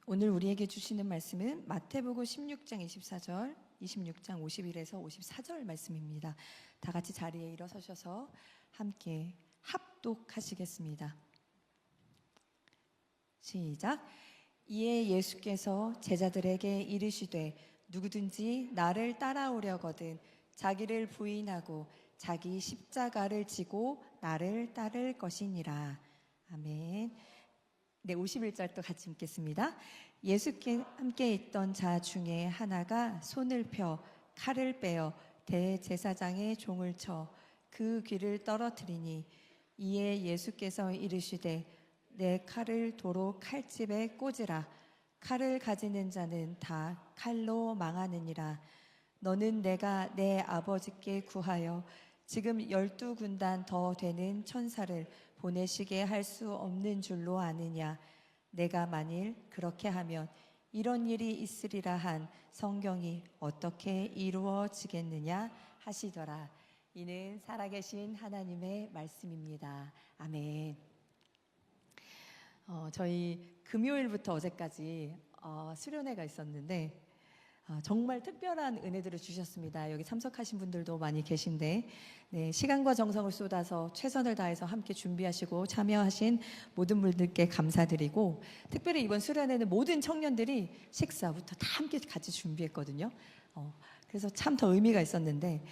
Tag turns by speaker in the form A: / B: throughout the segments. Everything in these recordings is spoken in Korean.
A: 오늘 우리에게 주시는 말씀은 마태복음 16장 24절, 26장 51에서 54절 말씀입니다. 다 같이 자리에 일어서셔서 함께 합독하시겠습니다. 시작. 이에 예수께서 제자들에게 이르시되 누구든지 나를 따라오려거든 자기를 부인하고 자기 십자가를 지고 나를 따를 것이니라. 아멘. 네, 51절 또 같이 읽겠습니다. 예수께 함께 있던 자 중에 하나가 손을 펴 칼을 빼어 대제사장의 종을 쳐 그 귀를 떨어뜨리니 이에 예수께서 이르시되 내 칼을 도로 칼집에 꽂으라. 칼을 가지는 자는 다 칼로 망하느니라. 너는 내가 내 아버지께 구하여 지금 12군단 더 되는 천사를 보내시게 할 수 없는 줄로 아느냐. 내가 만일 그렇게 하면 이런 일이 있으리라 한 성경이 어떻게 이루어지겠느냐 하시더라. 이는 살아계신 하나님의 말씀입니다. 아멘. 저희 금요일부터 어제까지 수련회가 있었는데 정말 특별한 은혜들을 주셨습니다. 여기 참석하신 분들도 많이 계신데 네, 시간과 정성을 쏟아서 최선을 다해서 함께 준비하시고 참여하신 모든 분들께 감사드리고, 특별히 이번 수련회는 모든 청년들이 식사부터 다 함께 같이 준비했거든요. 그래서 참 더 의미가 있었는데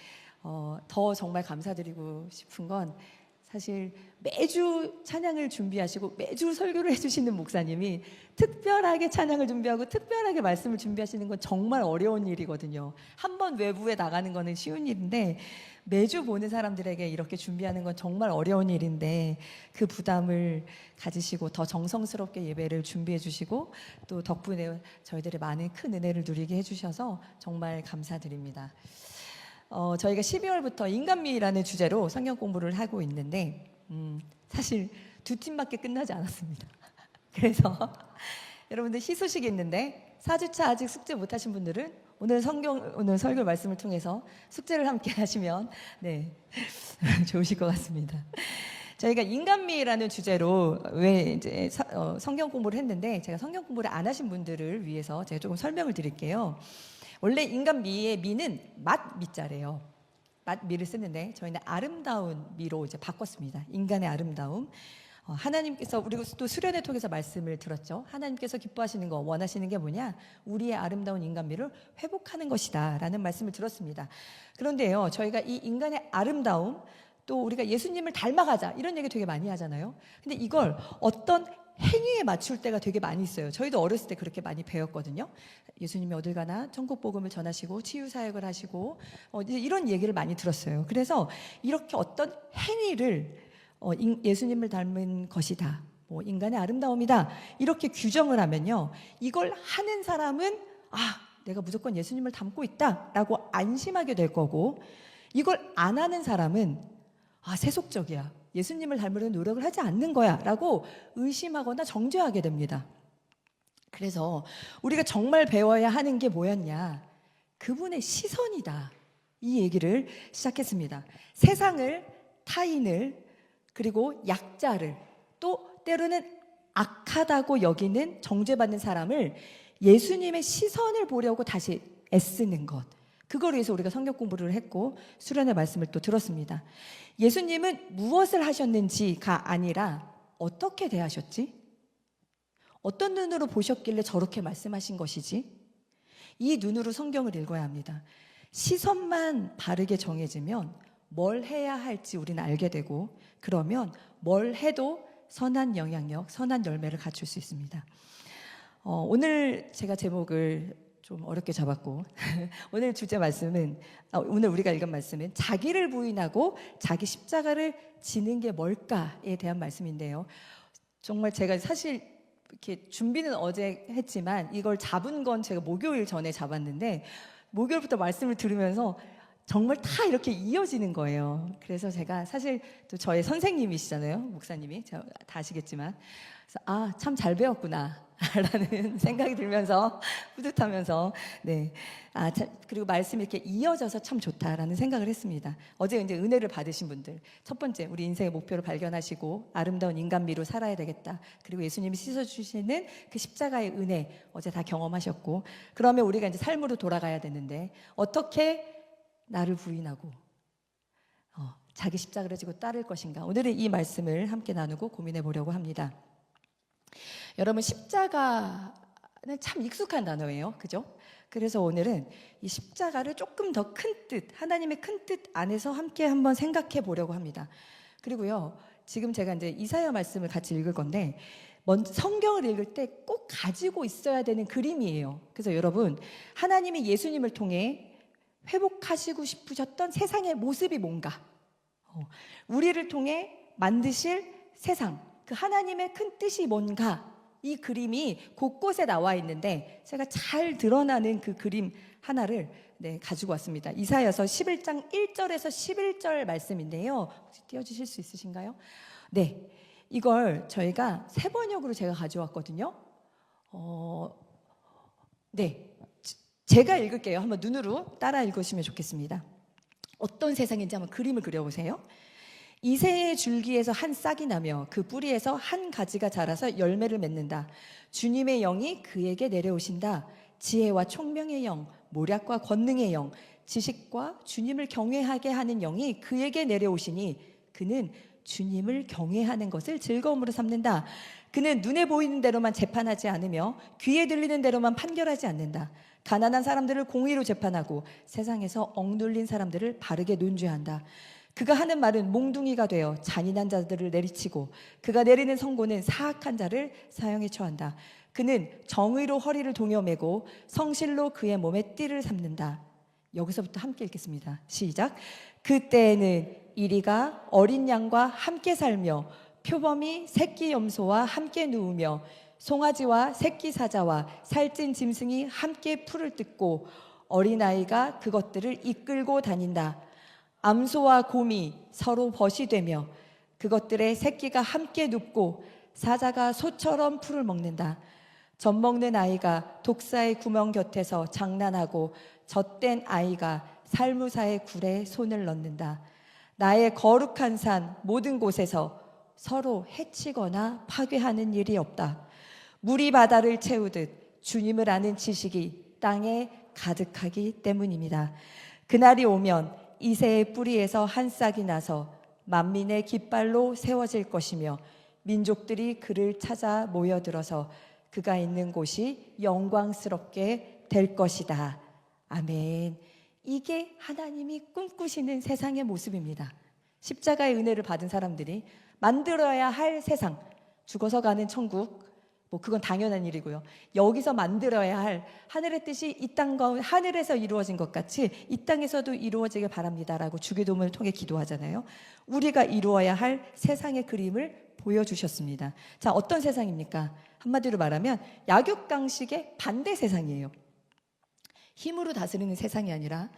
A: 더 정말 감사드리고 싶은 건 사실 매주 찬양을 준비하시고 매주 설교를 해주시는 목사님이 특별하게 찬양을 준비하고 특별하게 말씀을 준비하시는 건 정말 어려운 일이거든요. 한번 외부에 나가는 거는 쉬운 일인데 매주 보는 사람들에게 이렇게 준비하는 건 정말 어려운 일인데 그 부담을 가지시고 더 정성스럽게 예배를 준비해 주시고 또 덕분에 저희들의 많은 큰 은혜를 누리게 해주셔서 정말 감사드립니다. 저희가 12월부터 인간미라는 주제로 성경 공부를 하고 있는데 사실 2팀밖에 끝나지 않았습니다. 그래서 여러분들 희소식이 있는데 4주차 아직 숙제 못하신 분들은 오늘 설교 말씀을 통해서 숙제를 함께 하시면 네 좋으실 것 같습니다. 저희가 인간미라는 주제로 왜 이제 성경 공부를 했는데, 제가 성경 공부를 안 하신 분들을 위해서 제가 조금 설명을 드릴게요. 원래 인간미의 미는 맛미자래요. 맛미를 쓰는데 저희는 아름다운 미로 이제 바꿨습니다. 인간의 아름다움. 하나님께서, 우리가 또 수련회 통해서 말씀을 들었죠. 하나님께서 기뻐하시는 거, 원하시는 게 뭐냐? 우리의 아름다운 인간미를 회복하는 것이다 라는 말씀을 들었습니다. 그런데요, 저희가 이 인간의 아름다움, 또 우리가 예수님을 닮아가자 이런 얘기 되게 많이 하잖아요. 근데 이걸 어떤 행위에 맞출 때가 되게 많이 있어요. 저희도 어렸을 때 그렇게 많이 배웠거든요. 예수님이 어딜 가나 천국 복음을 전하시고 치유 사역을 하시고 이런 얘기를 많이 들었어요. 그래서 이렇게 어떤 행위를 예수님을 닮은 것이다, 인간의 아름다움이다 이렇게 규정을 하면요, 이걸 하는 사람은 내가 무조건 예수님을 닮고 있다라고 안심하게 될 거고, 이걸 안 하는 사람은 세속적이야, 예수님을 닮으려는 노력을 하지 않는 거야 라고 의심하거나 정죄하게 됩니다. 그래서 우리가 정말 배워야 하는 게 뭐였냐? 그분의 시선이다, 이 얘기를 시작했습니다. 세상을, 타인을, 그리고 약자를, 또 때로는 악하다고 여기는 정죄받는 사람을 예수님의 시선을 보려고 다시 애쓰는 것, 그걸 위해서 우리가 성경 공부를 했고 수련의 말씀을 또 들었습니다. 예수님은 무엇을 하셨는지가 아니라 어떻게 대하셨지? 어떤 눈으로 보셨길래 저렇게 말씀하신 것이지? 이 눈으로 성경을 읽어야 합니다. 시선만 바르게 정해지면 뭘 해야 할지 우리는 알게 되고, 그러면 뭘 해도 선한 영향력, 선한 열매를 갖출 수 있습니다. 오늘 제가 제목을 좀 어렵게 잡았고 오늘 주제 말씀은, 오늘 우리가 읽은 말씀은 자기를 부인하고 자기 십자가를 지는 게 뭘까에 대한 말씀인데요. 정말 제가 사실 이렇게 준비는 어제 했지만 이걸 잡은 건 제가 목요일 전에 잡았는데, 목요일부터 말씀을 들으면서 정말 다 이렇게 이어지는 거예요. 그래서 제가 사실 또 저의 선생님이시잖아요. 목사님이. 다 아시겠지만. 그래서 참 잘 배웠구나. 라는 생각이 들면서 뿌듯하면서 네. 그리고 말씀이 이렇게 이어져서 참 좋다라는 생각을 했습니다. 어제 이제 은혜를 받으신 분들, 첫 번째 우리 인생의 목표를 발견하시고 아름다운 인간미로 살아야 되겠다. 그리고 예수님이 씻어주시는 그 십자가의 은혜 어제 다 경험하셨고, 그러면 우리가 이제 삶으로 돌아가야 되는데 어떻게 나를 부인하고 자기 십자가를 지고 따를 것인가. 오늘은 이 말씀을 함께 나누고 고민해 보려고 합니다. 여러분, 십자가는 참 익숙한 단어예요. 그죠? 그래서 오늘은 이 십자가를 조금 더 큰 뜻, 하나님의 큰 뜻 안에서 함께 한번 생각해 보려고 합니다. 그리고요, 지금 제가 이제 이사야 말씀을 같이 읽을 건데, 먼저 성경을 읽을 때 꼭 가지고 있어야 되는 그림이에요. 그래서 여러분, 하나님이 예수님을 통해 회복하시고 싶으셨던 세상의 모습이 뭔가, 우리를 통해 만드실 세상, 그 하나님의 큰 뜻이 뭔가, 이 그림이 곳곳에 나와 있는데 제가 잘 드러나는 그 그림 하나를 가지고 왔습니다. 이사야서 11장 1절에서 11절 말씀인데요. 혹시 띄워주실 수 있으신가요? 네, 이걸 저희가 새 번역으로 제가 가져왔거든요. 네, 제가 읽을게요. 한번 눈으로 따라 읽으시면 좋겠습니다. 어떤 세상인지 한번 그림을 그려보세요. 이새의 줄기에서 한 싹이 나며 그 뿌리에서 한 가지가 자라서 열매를 맺는다. 주님의 영이 그에게 내려오신다. 지혜와 총명의 영, 모략과 권능의 영, 지식과 주님을 경외하게 하는 영이 그에게 내려오시니 그는 주님을 경외하는 것을 즐거움으로 삼는다. 그는 눈에 보이는 대로만 재판하지 않으며 귀에 들리는 대로만 판결하지 않는다. 가난한 사람들을 공의로 재판하고 세상에서 억눌린 사람들을 바르게 논죄한다. 그가 하는 말은 몽둥이가 되어 잔인한 자들을 내리치고 그가 내리는 선고는 사악한 자를 사형에 처한다. 그는 정의로 허리를 동여매고 성실로 그의 몸에 띠를 삼는다. 여기서부터 함께 읽겠습니다. 시작. 그때에는 이리가 어린 양과 함께 살며 표범이 새끼 염소와 함께 누우며 송아지와 새끼 사자와 살찐 짐승이 함께 풀을 뜯고 어린아이가 그것들을 이끌고 다닌다. 암소와 곰이 서로 벗이 되며 그것들의 새끼가 함께 눕고 사자가 소처럼 풀을 먹는다. 젖 먹는 아이가 독사의 구멍 곁에서 장난하고 젖된 아이가 살무사의 굴에 손을 넣는다. 나의 거룩한 산 모든 곳에서 서로 해치거나 파괴하는 일이 없다. 물이 바다를 채우듯 주님을 아는 지식이 땅에 가득하기 때문입니다. 그날이 오면 이새의 뿌리에서 한 싹이 나서 만민의 깃발로 세워질 것이며 민족들이 그를 찾아 모여들어서 그가 있는 곳이 영광스럽게 될 것이다. 아멘. 이게 하나님이 꿈꾸시는 세상의 모습입니다. 십자가의 은혜를 받은 사람들이 만들어야 할 세상, 죽어서 가는 천국, 그건 당연한 일이고요. 여기서 만들어야 할 하늘의 뜻이 이 땅 가운데 하늘에서 이루어진 것 같이 이 땅에서도 이루어지길 바랍니다라고 주기도문을 통해 기도하잖아요. 우리가 이루어야 할 세상의 그림을 보여주셨습니다. 자, 어떤 세상입니까? 한마디로 말하면 약육강식의 반대 세상이에요. 힘으로 다스리는 세상이 아니라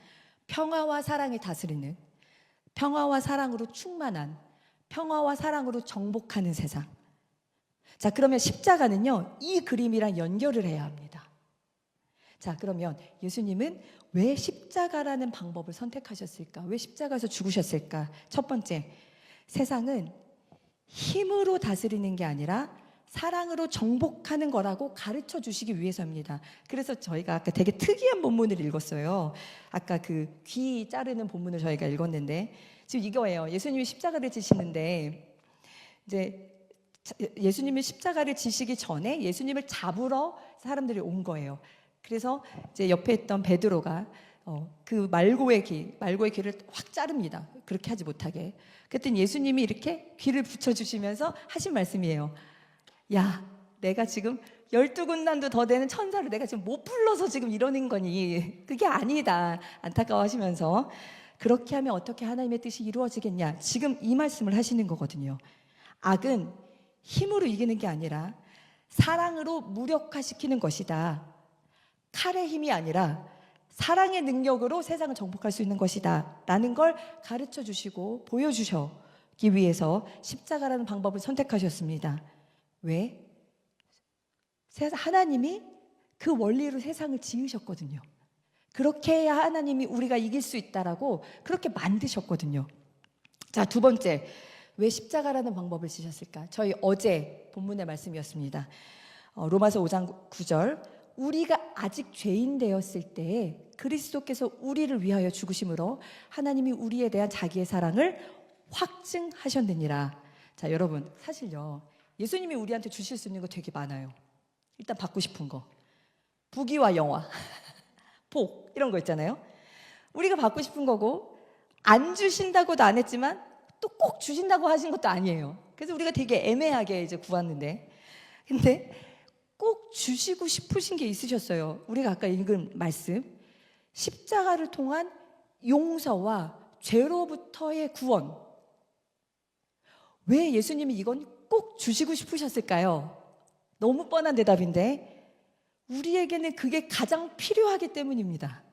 A: 평화와 사랑이 다스리는, 평화와 사랑으로 충만한, 평화와 사랑으로 정복하는 세상. 자, 그러면 십자가는요, 이 그림이랑 연결을 해야 합니다. 자, 그러면 예수님은 왜 십자가라는 방법을 선택하셨을까? 왜 십자가에서 죽으셨을까? 첫 번째, 세상은 힘으로 다스리는 게 아니라 사랑으로 정복하는 거라고 가르쳐 주시기 위해서입니다. 그래서 저희가 아까 되게 특이한 본문을 읽었어요. 아까 그 귀 자르는 본문을 저희가 읽었는데, 지금 이거예요. 예수님이 십자가를 지시는데, 이제 예수님이 십자가를 지시기 전에 예수님을 잡으러 사람들이 온 거예요. 그래서 이제 옆에 있던 베드로가 그 말고의 귀를 확 자릅니다. 그렇게 하지 못하게. 그랬더니 예수님이 이렇게 귀를 붙여주시면서 하신 말씀이에요. 야, 내가 지금 12군단도 더 되는 천사를 내가 지금 못 불러서 지금 이러는 거니. 그게 아니다. 안타까워하시면서 그렇게 하면 어떻게 하나님의 뜻이 이루어지겠냐. 지금 이 말씀을 하시는 거거든요. 악은 힘으로 이기는 게 아니라 사랑으로 무력화시키는 것이다. 칼의 힘이 아니라 사랑의 능력으로 세상을 정복할 수 있는 것이다 라는 걸 가르쳐 주시고 보여주시기 위해서 십자가라는 방법을 선택하셨습니다. 왜? 하나님이 그 원리로 세상을 지으셨거든요. 그렇게 해야 하나님이 우리가 이길 수 있다라고 그렇게 만드셨거든요. 자, 두 번째, 왜 십자가라는 방법을 쓰셨을까? 저희 어제 본문의 말씀이었습니다. 로마서 5장 9절, 우리가 아직 죄인 되었을 때에 그리스도께서 우리를 위하여 죽으심으로 하나님이 우리에 대한 자기의 사랑을 확증하셨느니라. 자, 여러분, 사실요, 예수님이 우리한테 주실 수 있는 거 되게 많아요. 일단 받고 싶은 거, 부귀와 영화, 복, 이런 거 있잖아요. 우리가 받고 싶은 거고, 안 주신다고도 안 했지만 또 꼭 주신다고 하신 것도 아니에요. 그래서 우리가 되게 애매하게 이제 구했는데, 근데 꼭 주시고 싶으신 게 있으셨어요. 우리가 아까 읽은 말씀, 십자가를 통한 용서와 죄로부터의 구원. 왜 예수님이 이건 꼭 주시고 싶으셨을까요? 너무 뻔한 대답인데 우리에게는 그게 가장 필요하기 때문입니다.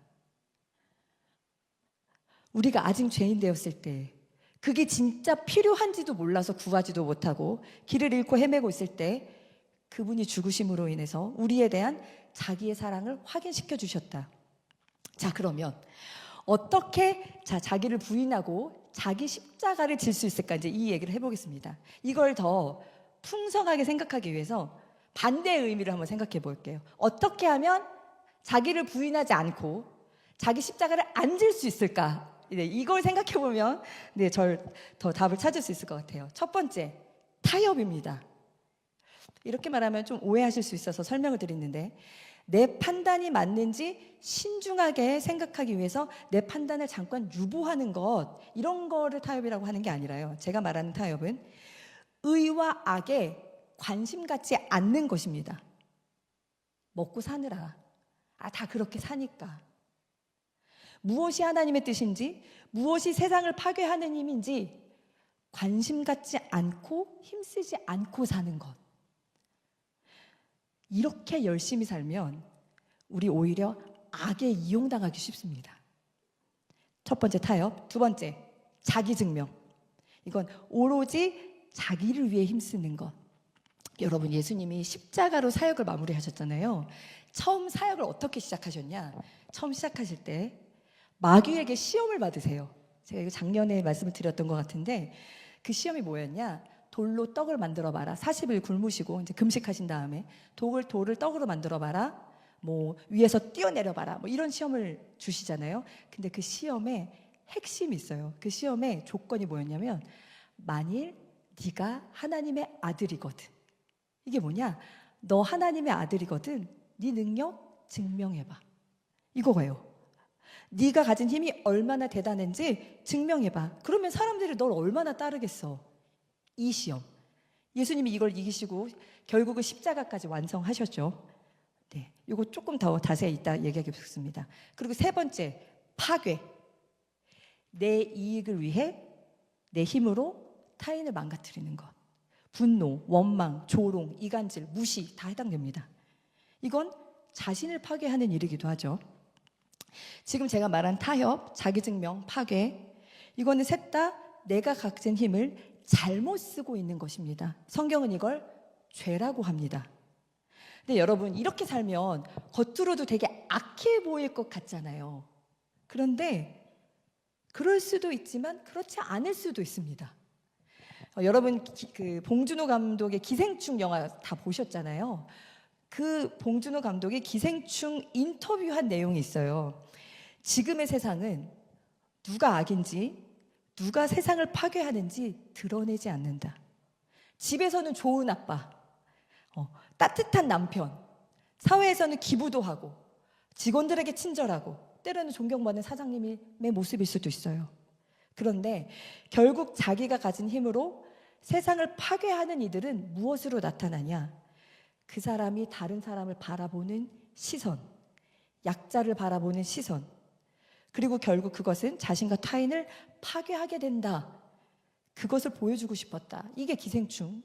A: 우리가 아직 죄인 되었을 때 그게 진짜 필요한지도 몰라서 구하지도 못하고 길을 잃고 헤매고 있을 때 그분이 죽으심으로 인해서 우리에 대한 자기의 사랑을 확인시켜 주셨다. 자, 그러면 어떻게 자기를 부인하고 자기 십자가를 질 수 있을까? 이제 이 얘기를 해보겠습니다. 이걸 더 풍성하게 생각하기 위해서 반대의 의미를 한번 생각해 볼게요. 어떻게 하면 자기를 부인하지 않고 자기 십자가를 안 질 수 있을까? 이걸 생각해 보면 더 답을 찾을 수 있을 것 같아요. 첫 번째, 타협입니다. 이렇게 말하면 좀 오해하실 수 있어서 설명을 드리는데, 내 판단이 맞는지 신중하게 생각하기 위해서 내 판단을 잠깐 유보하는 것, 이런 거를 타협이라고 하는 게 아니라요. 제가 말하는 타협은 의와 악에 관심 갖지 않는 것입니다. 먹고 사느라, 다 그렇게 사니까. 무엇이 하나님의 뜻인지, 무엇이 세상을 파괴하는 힘인지 관심 갖지 않고 힘쓰지 않고 사는 것. 이렇게 열심히 살면 우리 오히려 악에 이용당하기 쉽습니다. 첫 번째 타협. 두 번째, 자기 증명. 이건 오로지 자기를 위해 힘쓰는 것. 여러분, 예수님이 십자가로 사역을 마무리하셨잖아요. 처음 사역을 어떻게 시작하셨냐? 처음 시작하실 때 마귀에게 시험을 받으세요. 제가 이거 작년에 말씀을 드렸던 것 같은데, 그 시험이 뭐였냐? 돌로 떡을 만들어 봐라. 40일 굶으시고 이제 금식하신 다음에 돌을 떡으로 만들어 봐라. 뭐 위에서 뛰어내려 봐라. 뭐 이런 시험을 주시잖아요. 근데 그 시험에 핵심이 있어요. 그 시험의 조건이 뭐였냐면, 만일 네가 하나님의 아들이거든. 이게 뭐냐? 너 하나님의 아들이거든. 네 능력 증명해 봐. 이거예요. 네가 가진 힘이 얼마나 대단한지 증명해 봐. 그러면 사람들이 널 얼마나 따르겠어. 이 시험. 예수님이 이걸 이기시고 결국은 십자가까지 완성하셨죠. 네, 이거 조금 더 자세히 이따 얘기하겠습니다. 그리고 세 번째, 파괴. 내 이익을 위해 내 힘으로 타인을 망가뜨리는 것. 분노, 원망, 조롱, 이간질, 무시 다 해당됩니다. 이건 자신을 파괴하는 일이기도 하죠. 지금 제가 말한 타협, 자기증명, 파괴, 이거는 셋 다 내가 가진 힘을 잘못 쓰고 있는 것입니다. 성경은 이걸 죄라고 합니다. 근데 여러분, 이렇게 살면 겉으로도 되게 악해 보일 것 같잖아요. 그런데 그럴 수도 있지만 그렇지 않을 수도 있습니다. 여러분, 그 봉준호 감독의 기생충 영화 다 보셨잖아요. 그 봉준호 감독이 기생충 인터뷰한 내용이 있어요. 지금의 세상은 누가 악인지, 누가 세상을 파괴하는지 드러내지 않는다. 집에서는 좋은 아빠, 따뜻한 남편, 사회에서는 기부도 하고, 직원들에게 친절하고, 때로는 존경받는 사장님의 모습일 수도 있어요. 그런데 결국 자기가 가진 힘으로 세상을 파괴하는 이들은 무엇으로 나타나냐? 그 사람이 다른 사람을 바라보는 시선, 약자를 바라보는 시선, 그리고 결국 그것은 자신과 타인을 파괴하게 된다. 그것을 보여주고 싶었다. 이게 기생충.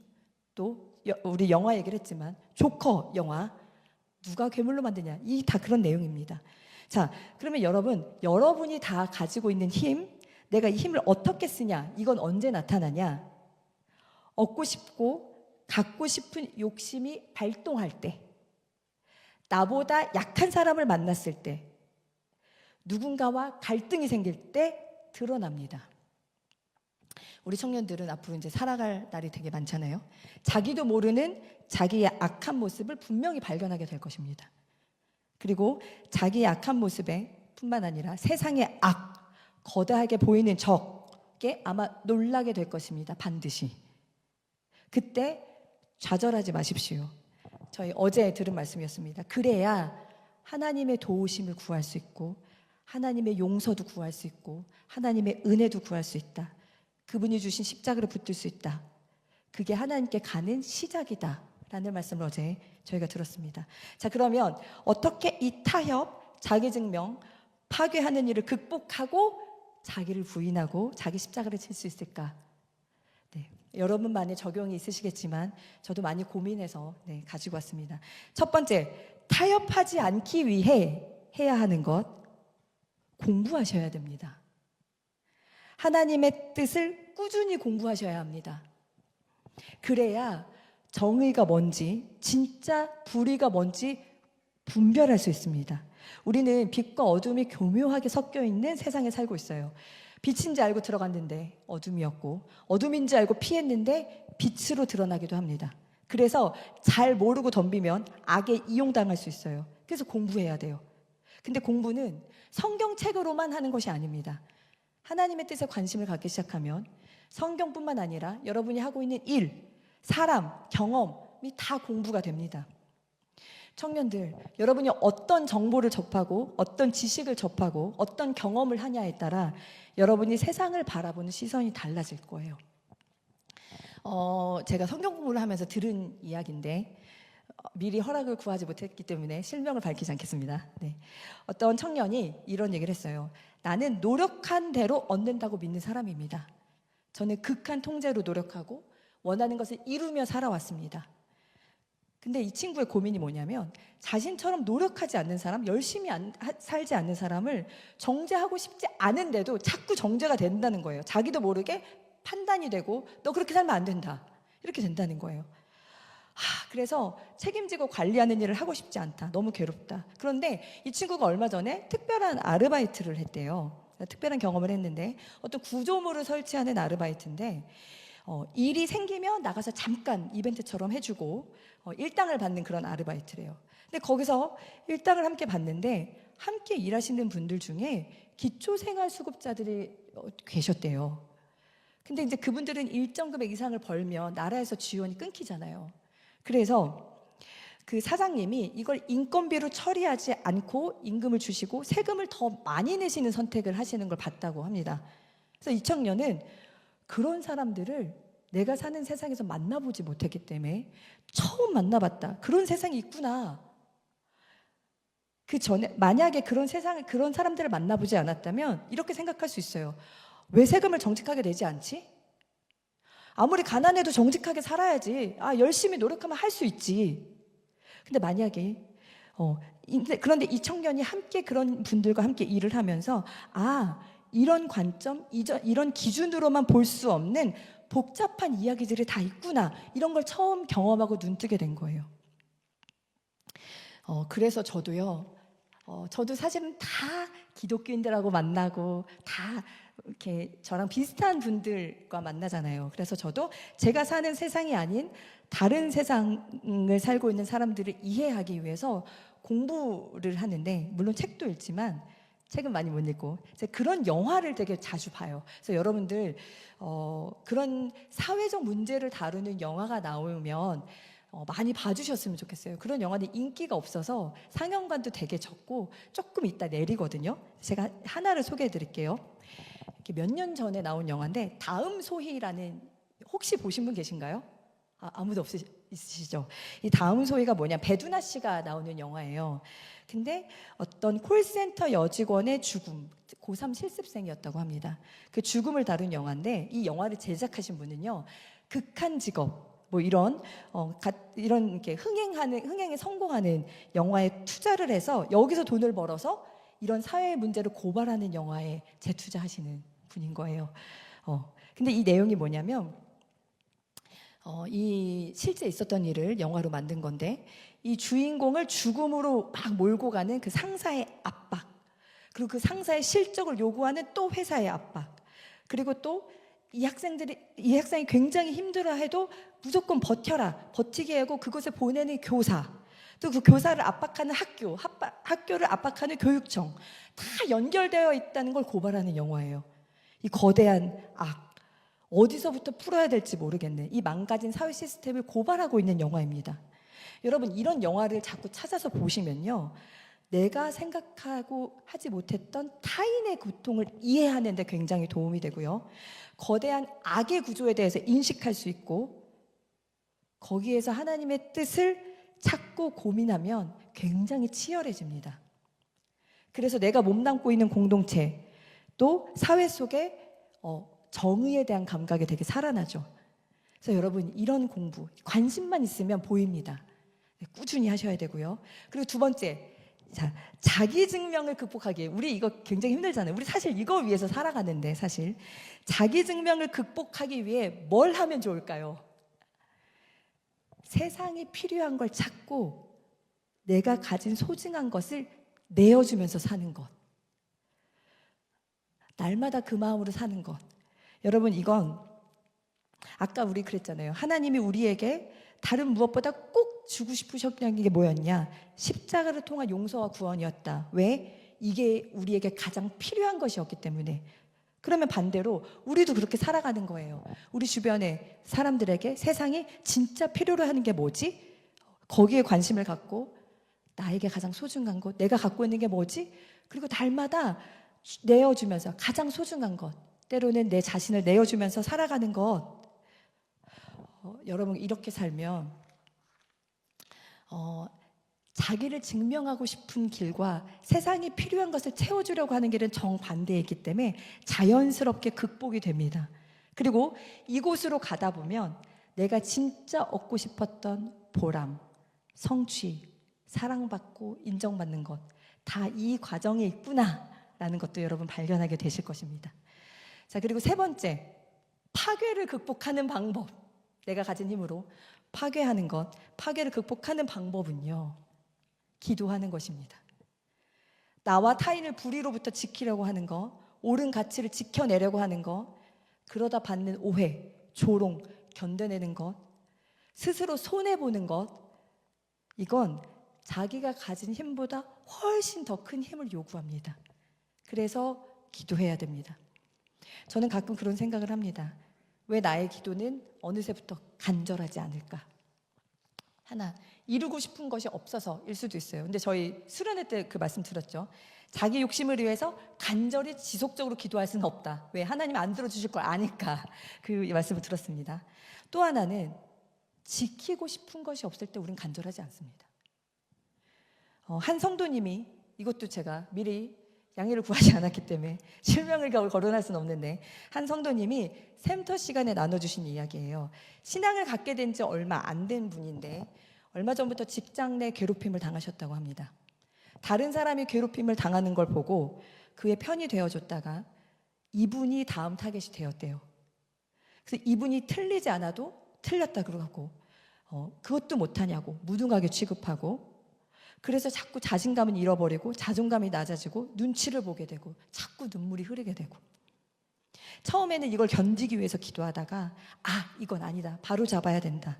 A: 또 우리 영화 얘기를 했지만 조커 영화, 누가 괴물로 만드냐, 이 다 그런 내용입니다. 자, 그러면 여러분이 다 가지고 있는 힘, 내가 이 힘을 어떻게 쓰냐, 이건 언제 나타나냐? 얻고 싶고 갖고 싶은 욕심이 발동할 때, 나보다 약한 사람을 만났을 때, 누군가와 갈등이 생길 때 드러납니다. 우리 청년들은 앞으로 이제 살아갈 날이 되게 많잖아요. 자기도 모르는 자기의 악한 모습을 분명히 발견하게 될 것입니다. 그리고 자기의 악한 모습에 뿐만 아니라 세상의 거대하게 보이는 적에 아마 놀라게 될 것입니다. 반드시. 그때 좌절하지 마십시오. 저희 어제 들은 말씀이었습니다. 그래야 하나님의 도우심을 구할 수 있고 하나님의 용서도 구할 수 있고 하나님의 은혜도 구할 수 있다. 그분이 주신 십자가를 붙들 수 있다. 그게 하나님께 가는 시작이다 라는 말씀을 어제 저희가 들었습니다. 자, 그러면 어떻게 이 타협, 자기증명, 파괴하는 일을 극복하고 자기를 부인하고 자기 십자가를 칠 수 있을까? 네, 여러분만의 적용이 있으시겠지만 저도 많이 고민해서 가지고 왔습니다. 첫 번째, 타협하지 않기 위해 해야 하는 것, 공부하셔야 됩니다. 하나님의 뜻을 꾸준히 공부하셔야 합니다. 그래야 정의가 뭔지, 진짜 불의가 뭔지 분별할 수 있습니다. 우리는 빛과 어둠이 교묘하게 섞여 있는 세상에 살고 있어요. 빛인지 알고 들어갔는데 어둠이었고, 어둠인지 알고 피했는데 빛으로 드러나기도 합니다. 그래서 잘 모르고 덤비면 악에 이용당할 수 있어요. 그래서 공부해야 돼요. 근데 공부는 성경책으로만 하는 것이 아닙니다. 하나님의 뜻에 관심을 갖기 시작하면 성경뿐만 아니라 여러분이 하고 있는 일, 사람, 경험이 다 공부가 됩니다. 청년들, 여러분이 어떤 정보를 접하고 어떤 지식을 접하고 어떤 경험을 하냐에 따라 여러분이 세상을 바라보는 시선이 달라질 거예요. 제가 성경 공부를 하면서 들은 이야기인데 미리 허락을 구하지 못했기 때문에 실명을 밝히지 않겠습니다. 네. 어떤 청년이 이런 얘기를 했어요. 나는 노력한 대로 얻는다고 믿는 사람입니다. 저는 극한 통제로 노력하고 원하는 것을 이루며 살아왔습니다. 근데 이 친구의 고민이 뭐냐면 자신처럼 노력하지 않는 사람, 열심히 살지 않는 사람을 정죄하고 싶지 않은데도 자꾸 정죄가 된다는 거예요. 자기도 모르게 판단이 되고 너 그렇게 살면 안 된다. 이렇게 된다는 거예요. 그래서 책임지고 관리하는 일을 하고 싶지 않다. 너무 괴롭다. 그런데 이 친구가 얼마 전에 특별한 아르바이트를 했대요. 특별한 경험을 했는데 어떤 구조물을 설치하는 아르바이트인데 일이 생기면 나가서 잠깐 이벤트처럼 해주고 일당을 받는 그런 아르바이트래요. 근데 거기서 일당을 함께 받는데 함께 일하시는 분들 중에 기초생활수급자들이 계셨대요. 근데 이제 그분들은 일정 금액 이상을 벌면 나라에서 지원이 끊기잖아요. 그래서 그 사장님이 이걸 인건비로 처리하지 않고 임금을 주시고 세금을 더 많이 내시는 선택을 하시는 걸 봤다고 합니다. 그래서 이 청년은 그런 사람들을 내가 사는 세상에서 만나보지 못했기 때문에 처음 만나봤다. 그런 세상이 있구나. 그 전에 만약에 그런 사람들을 만나보지 않았다면 이렇게 생각할 수 있어요. 왜 세금을 정직하게 내지 않지? 아무리 가난해도 정직하게 살아야지. 열심히 노력하면 할 수 있지. 근데 만약에 그런데 이 청년이 함께 그런 분들과 함께 일을 하면서 이런 관점, 이런 기준으로만 볼 수 없는 복잡한 이야기들이 다 있구나. 이런 걸 처음 경험하고 눈뜨게 된 거예요. 그래서 저도요. 저도 사실은 다 기독교인들하고 만나고 다 이렇게 저랑 비슷한 분들과 만나잖아요. 그래서 저도 제가 사는 세상이 아닌 다른 세상을 살고 있는 사람들을 이해하기 위해서 공부를 하는데 물론 책도 읽지만 책은 많이 못 읽고 그런 영화를 되게 자주 봐요. 그래서 여러분들 그런 사회적 문제를 다루는 영화가 나오면 많이 봐주셨으면 좋겠어요. 그런 영화는 인기가 없어서 상영관도 되게 적고 조금 이따 내리거든요. 제가 하나를 소개해 드릴게요. 몇 년 전에 나온 영화인데 다음 소희라는, 혹시 보신 분 계신가요? 아무도 있으시죠? 이 다음 소희가 뭐냐, 배두나 씨가 나오는 영화예요. 근데 어떤 콜센터 여직원의 죽음, 고3 실습생이었다고 합니다. 그 죽음을 다룬 영화인데 이 영화를 제작하신 분은요, 극한 직업 이런 이렇게 흥행에 성공하는 영화에 투자를 해서 여기서 돈을 벌어서 이런 사회의 문제를 고발하는 영화에 재투자하시는 분인 거예요. 근데 이 내용이 뭐냐면 이 실제 있었던 일을 영화로 만든 건데, 이 주인공을 죽음으로 막 몰고 가는 그 상사의 압박, 그리고 그 상사의 실적을 요구하는 또 회사의 압박, 그리고 또 이 학생이 굉장히 힘들어해도 무조건 버텨라, 버티게 하고 그곳에 보내는 교사, 또 그 교사를 압박하는 학교를 압박하는 교육청, 다 연결되어 있다는 걸 고발하는 영화예요. 이 거대한 악, 어디서부터 풀어야 될지 모르겠는 이 망가진 사회 시스템을 고발하고 있는 영화입니다. 여러분, 이런 영화를 자꾸 찾아서 보시면요, 내가 생각하고 하지 못했던 타인의 고통을 이해하는 데 굉장히 도움이 되고요, 거대한 악의 구조에 대해서 인식할 수 있고, 거기에서 하나님의 뜻을 찾고 고민하면 굉장히 치열해집니다. 그래서 내가 몸담고 있는 공동체, 또 사회 속에 정의에 대한 감각이 되게 살아나죠. 그래서 여러분, 이런 공부, 관심만 있으면 보입니다. 꾸준히 하셔야 되고요. 그리고 두 번째, 자기 증명을 극복하기 위해, 우리 이거 굉장히 힘들잖아요. 우리 사실 이거 위해서 살아가는데, 사실 자기 증명을 극복하기 위해 뭘 하면 좋을까요? 세상이 필요한 걸 찾고 내가 가진 소중한 것을 내어주면서 사는 것, 날마다 그 마음으로 사는 것. 여러분, 이건 아까 우리 그랬잖아요. 하나님이 우리에게 다른 무엇보다 꼭 주고 싶으셨던 게 뭐였냐? 십자가를 통한 용서와 구원이었다. 왜? 이게 우리에게 가장 필요한 것이었기 때문에. 그러면 반대로 우리도 그렇게 살아가는 거예요. 우리 주변의 사람들에게 세상이 진짜 필요로 하는 게 뭐지? 거기에 관심을 갖고, 나에게 가장 소중한 것, 내가 갖고 있는 게 뭐지? 그리고 날마다 내어주면서 가장 소중한 것, 때로는 내 자신을 내어주면서 살아가는 것. 여러분, 이렇게 살면 자기를 증명하고 싶은 길과 세상이 필요한 것을 채워주려고 하는 길은 정반대이기 때문에 자연스럽게 극복이 됩니다. 그리고 이곳으로 가다 보면 내가 진짜 얻고 싶었던 보람, 성취, 사랑받고 인정받는 것, 다 이 과정에 있구나라는 것도 여러분 발견하게 되실 것입니다. 자, 그리고 세 번째, 파괴를 극복하는 방법. 내가 가진 힘으로 파괴하는 것, 파괴를 극복하는 방법은요, 기도하는 것입니다. 나와 타인을 불의로부터 지키려고 하는 것, 옳은 가치를 지켜내려고 하는 것, 그러다 받는 오해, 조롱, 견뎌내는 것, 스스로 손해보는 것, 이건 자기가 가진 힘보다 훨씬 더 큰 힘을 요구합니다. 그래서 기도해야 됩니다. 저는 가끔 그런 생각을 합니다. 왜 나의 기도는 어느새부터 간절하지 않을까? 하나, 이루고 싶은 것이 없어서일 수도 있어요. 근데 저희 수련회 때 그 말씀 들었죠. 자기 욕심을 위해서 간절히 지속적으로 기도할 수는 없다. 왜? 하나님 안 들어주실 걸 아니까. 그 말씀을 들었습니다. 또 하나는 지키고 싶은 것이 없을 때 우린 간절하지 않습니다. 한 성도님이, 이것도 제가 미리 양해를 구하지 않았기 때문에 실명을 거론할 수는 없는데, 한 성도님이 샘터 시간에 나눠주신 이야기예요. 신앙을 갖게 된 지 얼마 안 된 분인데 얼마 전부터 직장 내 괴롭힘을 당하셨다고 합니다. 다른 사람이 괴롭힘을 당하는 걸 보고 그의 편이 되어줬다가 이분이 다음 타겟이 되었대요. 그래서 이분이 틀리지 않아도 틀렸다 그러고, 그것도 못하냐고 무능하게 취급하고, 그래서 자꾸 자신감은 잃어버리고 자존감이 낮아지고 눈치를 보게 되고 자꾸 눈물이 흐르게 되고, 처음에는 이걸 견디기 위해서 기도하다가 이건 아니다, 바로 잡아야 된다,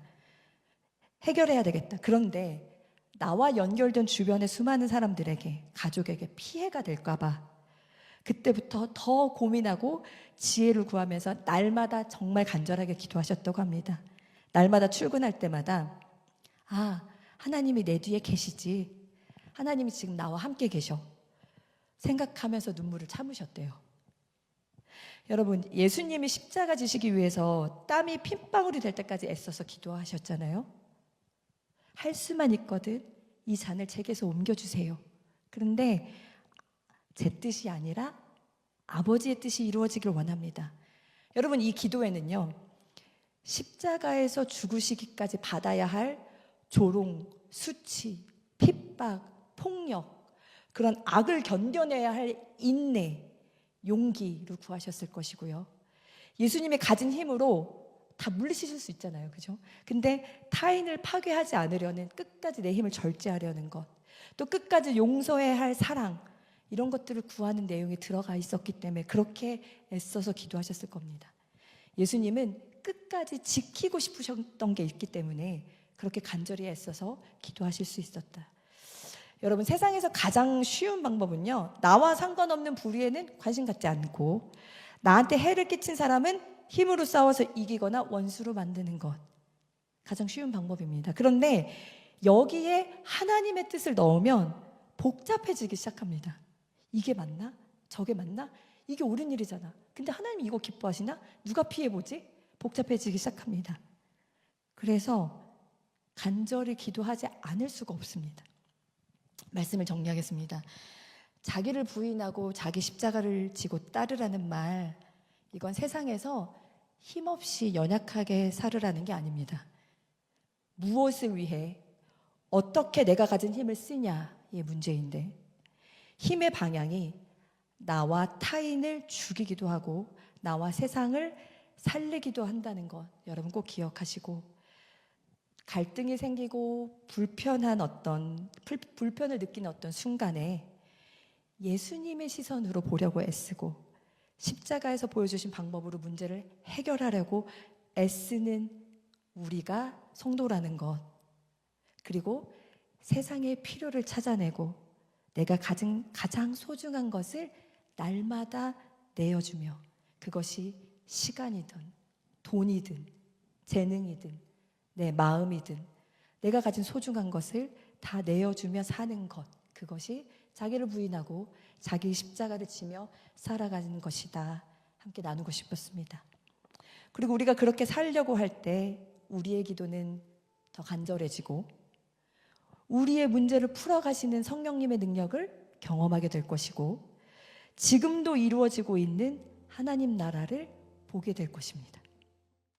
A: 해결해야 되겠다. 그런데 나와 연결된 주변의 수많은 사람들에게, 가족에게 피해가 될까 봐 그때부터 더 고민하고 지혜를 구하면서 날마다 정말 간절하게 기도하셨다고 합니다. 날마다 출근할 때마다 하나님이 내 뒤에 계시지, 하나님이 지금 나와 함께 계셔 생각하면서 눈물을 참으셨대요. 여러분, 예수님이 십자가 지시기 위해서 땀이 핏방울이 될 때까지 애써서 기도하셨잖아요. 할 수만 있거든 이 잔을 제게서 옮겨주세요. 그런데 제 뜻이 아니라 아버지의 뜻이 이루어지길 원합니다. 여러분, 이 기도에는요, 십자가에서 죽으시기까지 받아야 할 조롱, 수치, 핍박, 폭력, 그런 악을 견뎌내야 할 인내, 용기를 구하셨을 것이고요. 예수님이 가진 힘으로 다 물리치실 수 있잖아요. 그죠? 근데 타인을 파괴하지 않으려는, 끝까지 내 힘을 절제하려는 것, 또 끝까지 용서해야 할 사랑, 이런 것들을 구하는 내용이 들어가 있었기 때문에 그렇게 애써서 기도하셨을 겁니다. 예수님은 끝까지 지키고 싶으셨던 게 있기 때문에 그렇게 간절히 애써서 기도하실 수 있었다. 여러분, 세상에서 가장 쉬운 방법은요, 나와 상관없는 불의에는 관심 갖지 않고 나한테 해를 끼친 사람은 힘으로 싸워서 이기거나 원수로 만드는 것, 가장 쉬운 방법입니다. 그런데 여기에 하나님의 뜻을 넣으면 복잡해지기 시작합니다. 이게 맞나? 저게 맞나? 이게 옳은 일이잖아. 근데 하나님이 이거 기뻐하시나? 누가 피해보지? 복잡해지기 시작합니다. 그래서 간절히 기도하지 않을 수가 없습니다. 말씀을 정리하겠습니다. 자기를 부인하고 자기 십자가를 지고 따르라는 말, 이건 세상에서 힘없이 연약하게 살으라는 게 아닙니다. 무엇을 위해, 어떻게 내가 가진 힘을 쓰냐의 문제인데, 힘의 방향이 나와 타인을 죽이기도 하고 나와 세상을 살리기도 한다는 것, 여러분 꼭 기억하시고, 갈등이 생기고 불편한 불편을 느끼는 어떤 순간에 예수님의 시선으로 보려고 애쓰고 십자가에서 보여주신 방법으로 문제를 해결하려고 애쓰는 우리가 성도라는 것, 그리고 세상의 필요를 찾아내고 내가 가장 소중한 것을 날마다 내어주며, 그것이 시간이든 돈이든 재능이든 내 마음이든 내가 가진 소중한 것을 다 내어주며 사는 것, 그것이 자기를 부인하고 자기 십자가를 지며 살아가는 것이다. 함께 나누고 싶었습니다. 그리고 우리가 그렇게 살려고 할 때 우리의 기도는 더 간절해지고 우리의 문제를 풀어가시는 성령님의 능력을 경험하게 될 것이고 지금도 이루어지고 있는 하나님 나라를 보게 될 것입니다.